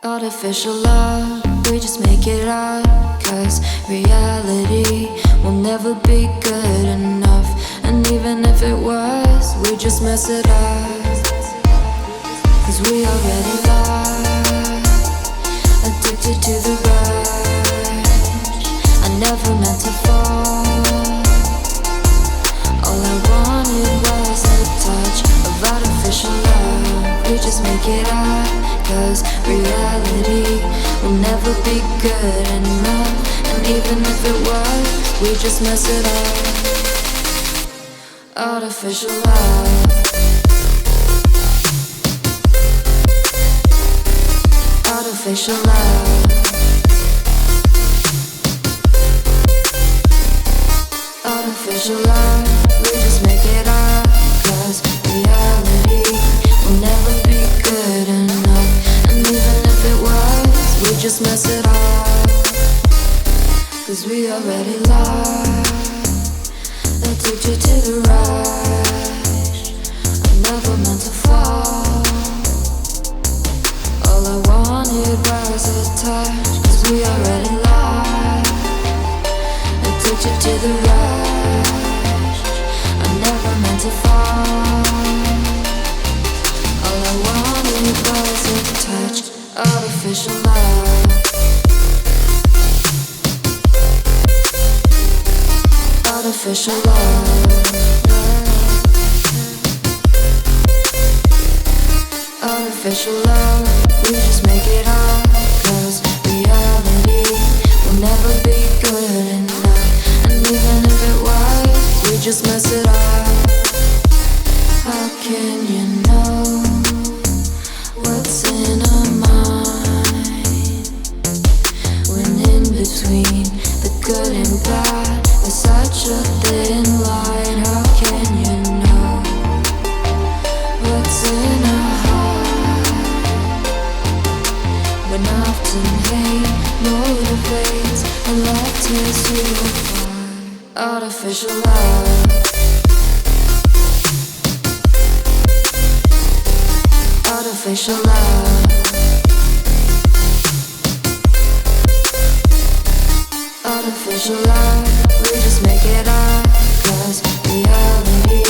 Artificial love, we just make it up. 'Cause reality will never be good enough. And even if it was, we just mess it up. 'Cause we already lost, addicted to the rush. I never meant to fall. All I wanted was a touch of artificial love. We just make it up. 'Cause reality will never be good enough. And even if it was, we just mess it up. Artificial love. Artificial love. Artificial love. We just make it up. 'Cause reality will never be good enough. And even if it was, we just mess it up. 'Cause we already lost, addicted to the rush. I never meant to fall. All I wanted was a touch. 'Cause we already lost, addicted to the rush. I never meant to fall. All I wanted was a touch. Artificial love. Artificial love. Artificial love. We just make it up. 'Cause reality will never be good enough. And even if it was, we just mess it up. How can you know what's in our mind when in between the good and bad there's such a thin line? How can you know what's in our heart when often hate motivates and love tears you apart? Artificial love. Artificial love. Artificial love. We just make it up. 'Cause reality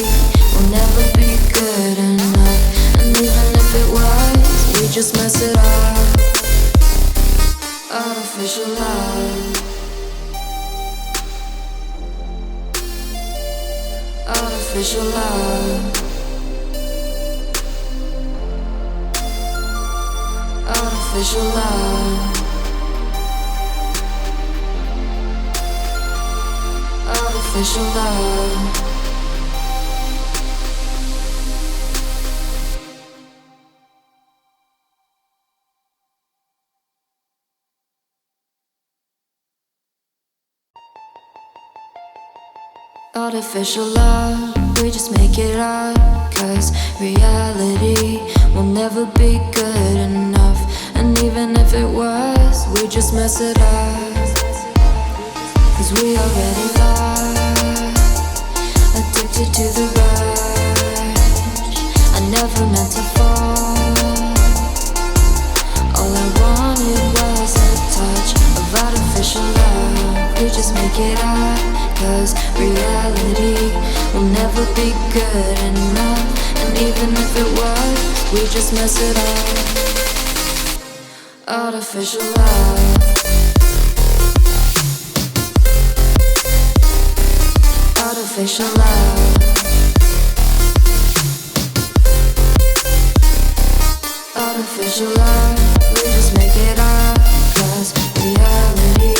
will never be good enough. And even if it was, we just mess it up. Artificial love. Artificial love. Artificial love. Artificial love. Artificial love, we just make it up. 'Cause reality will never be good enough. And even if it was, we just mess it up. 'Cause we already lost, addicted to the rush. I never meant to fall. All I wanted was a touch of artificial love. We just make it up. 'Cause reality will never be good enough. And even if it was, we just mess it up. Artificial love. Artificial love. Artificial love. We just make it up. 'Cause reality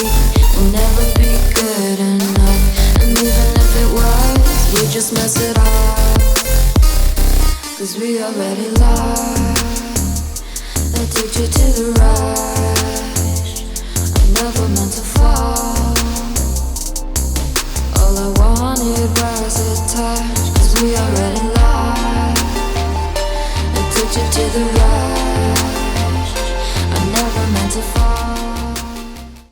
will never be good enough. And even if it was, we just mess it up. 'Cause we already lost, addicted to the rush. I never meant to fall.